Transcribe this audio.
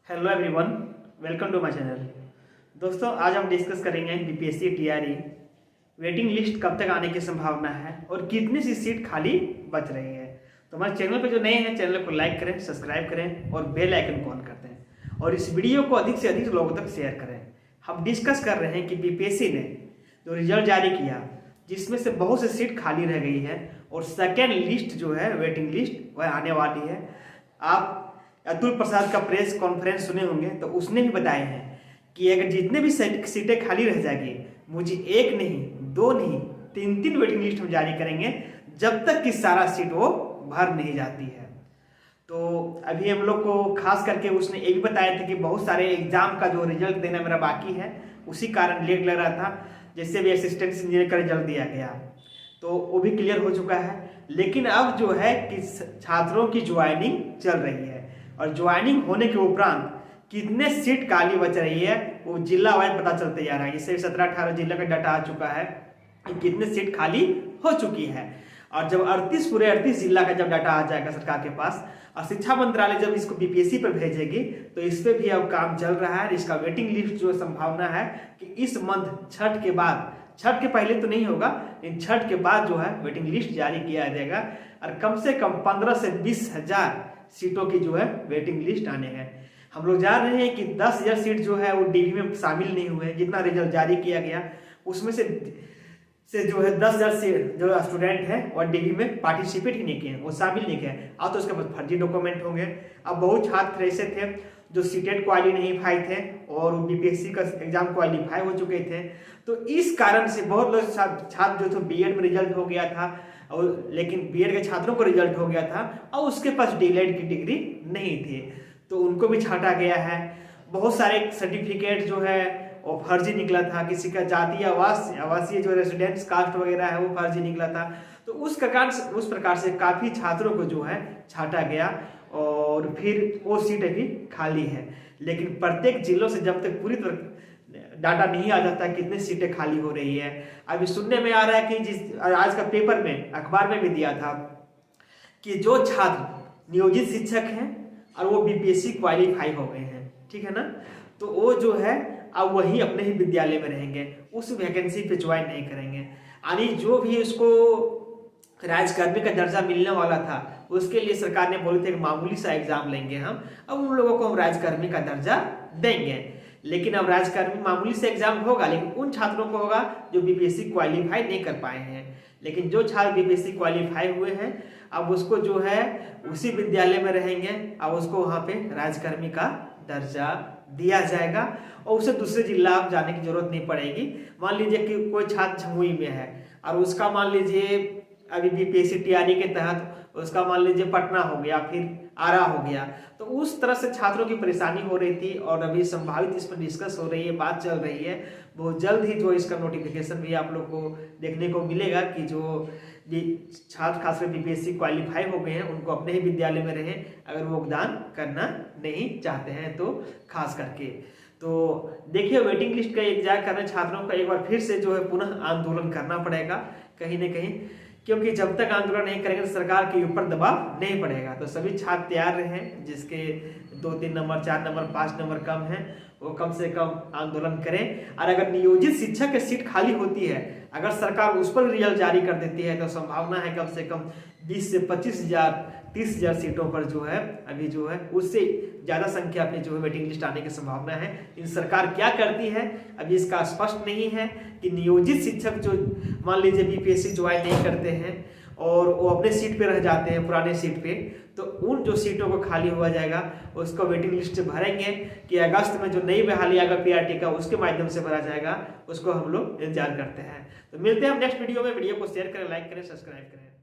Hello everyone, welcome to my channel. दोस्तों, आज हम डिस्कस करेंगे बीपीएससी टीआरई वेटिंग लिस्ट कब तक आने की संभावना है और कितनी सी सीट खाली बच रही है। तो हमारे चैनल पर जो नए हैं, चैनल को लाइक करें, सब्सक्राइब करें और बेल आइकन को ऑन कर दें और इस वीडियो को अधिक से अधिक लोगों तक शेयर करें। हम डिस्कस कर रहे हैं कि बीपीएससी ने जो रिजल्ट जारी किया, जिसमें से बहुत सी सीट खाली रह गई है और सेकेंड लिस्ट जो है वेटिंग लिस्ट वह आने वाली है। आप अतुल प्रसाद का प्रेस कॉन्फ्रेंस सुने होंगे, तो उसने भी बताए हैं कि अगर जितने भी सीटें खाली रह जाएगी, मुझे एक नहीं, दो नहीं, तीन वेटिंग लिस्ट हम जारी करेंगे जब तक कि सारा सीट वो भर नहीं जाती है। तो अभी हम लोग को खास करके उसने ये भी बताया था कि बहुत सारे एग्जाम का जो रिजल्ट देना मेरा बाकी है, उसी कारण लेट लग रहा था। जैसे भी असिस्टेंट इंजीनियर का रिजल्ट दिया गया तो वो भी क्लियर हो चुका है, लेकिन अब जो है कि छात्रों की ज्वाइनिंग चल रही है और ज्वाइनिंग होने के उपरांत कितने सीट खाली बच रही है वो जिला वाइज पता चलते जा रहा है। इससे 17-18 जिला का डाटा आ चुका है कि कितने सीट खाली हो चुकी है। और जब 38 पूरे 38 जिला का जब डाटा आ जाएगा सरकार के पास और शिक्षा मंत्रालय जब इसको बीपीएससी पर भेजेगी, तो इस पे भी अब काम चल रहा है। इसका वेटिंग लिस्ट जो संभावना है कि इस मंथ छठ के बाद, छठ के पहले तो नहीं होगा, लेकिन छठ के बाद जो है वेटिंग लिस्ट जारी किया जाएगा और कम से कम 15 से 20 हजार सीटों की जो है वेटिंग लिस्ट आने हैं। हम लोग जान रहे हैं कि 10,000 सीट जो है वो डीवी में शामिल नहीं हुए। जितना रिजल्ट जारी किया गया उसमें से जो है 10,000 से जो स्टूडेंट है वो डीवी में पार्टिसिपेट ही नहीं किए, वो शामिल नहीं किए। अब तो उसके पास फर्जी डॉक्यूमेंट होंगे। अब बहुत छात्र ऐसे थे जो सीटेट क्वालिफाई थे और बीपीएससी का एग्जाम क्वालिफाई हो चुके थे। तो इस कारण से बहुत लोग छात्र जो थे बीएड में रिजल्ट हो गया था, और लेकिन बीएड के छात्रों को रिजल्ट हो गया था और उसके पास डीएलएड की डिग्री नहीं थी, तो उनको भी छांटा गया है। बहुत सारे सर्टिफिकेट जो है वो फर्जी निकला था, किसी का जातीय आवासीय जो रेसिडेंस कास्ट वगैरह है वो फर्जी निकला था। तो उस प्रकार से काफी छात्रों को जो है छांटा गया और फिर वो सीट अभी खाली है। लेकिन प्रत्येक जिलों से जब तक पूरी तरह डाटा नहीं आ जाता कितनी सीटें खाली हो रही है। अभी सुनने में आ रहा है कि आज का पेपर में, अखबार में भी दिया था कि जो छात्र नियोजित शिक्षक हैं और वो बीपीएससी क्वालिफाई हो गए हैं, ठीक है ना, तो वो जो है अब वही अपने ही विद्यालय में रहेंगे, उस वैकेंसी पे ज्वाइन नहीं करेंगे। यानी जो भी उसको राजकर्मी का दर्जा मिलने वाला था, उसके लिए सरकार ने बोले थे कि मामूली सा एग्जाम लेंगे हम, अब उन लोगों को हम राजकर्मी का दर्जा देंगे। लेकिन अब राजकर्मी मामूली से एग्जाम होगा, लेकिन उन छात्रों को होगा जो बीपीएससी क्वालिफाई नहीं कर पाए हैं। लेकिन जो छात्र बीपीएससी क्वालिफाई हुए हैं, अब उसको जो है उसी विद्यालय में रहेंगे, अब उसको वहां पे राजकर्मी का दर्जा दिया जाएगा और उसे दूसरे जिला जाने की जरूरत नहीं पड़ेगी। मान लीजिए कि कोई छात्र जमुई में है और उसका मान लीजिए अभी बीपीएससी टीआरई के तहत उसका मान लीजिए पटना हो गया, फिर आरा हो गया, तो उस तरह से छात्रों की परेशानी हो रही थी और अभी संभावित इस पर डिस्कस हो रही है, बात चल रही है। बहुत जल्द ही जो इसका नोटिफिकेशन भी आप लोग को देखने को मिलेगा कि जो छात्र खासकर बीपीएससी क्वालिफाई हो गए हैं उनको अपने ही विद्यालय में रहे, अगर वो योगदान करना नहीं चाहते हैं तो खास करके। तो देखिए, वेटिंग लिस्ट का इंतजार कर रहे छात्रों का एक बार फिर से जो है पुनः आंदोलन करना पड़ेगा कहीं ना कहीं, क्योंकि जब तक आंदोलन नहीं करेंगे तो सरकार के ऊपर दबाव नहीं पड़ेगा। तो सभी छात्र तैयार रहें, जिसके 2-3 नंबर, 4 नंबर, 5 नंबर कम है, वो कम से कम आंदोलन करें। और अगर नियोजित शिक्षक की सीट खाली होती है, अगर सरकार उस पर रिजल्ट जारी कर देती है, तो संभावना है कम से कम 20 से 25,000, 30,000 सीटों पर जो है अभी जो है उससे ज्यादा संख्या पे जो है वेटिंग लिस्ट आने की संभावना है। इन सरकार क्या करती है अभी इसका स्पष्ट नहीं है कि नियोजित शिक्षक जो मान लीजिए बीपीएससी ज्वाइन नहीं करते हैं और वो अपने सीट पे रह जाते हैं, पुराने सीट पे, तो उन जो सीटों को खाली हुआ जाएगा उसको वेटिंग लिस्ट भरेंगे कि अगस्त में जो नई बहाली आएगा पीआरटी का, उसके माध्यम से भरा जाएगा। उसको हम लोग इंतजार करते हैं। तो मिलते हैं हम नेक्स्ट वीडियो में। वीडियो को शेयर करें, लाइक करें, सब्सक्राइब करें।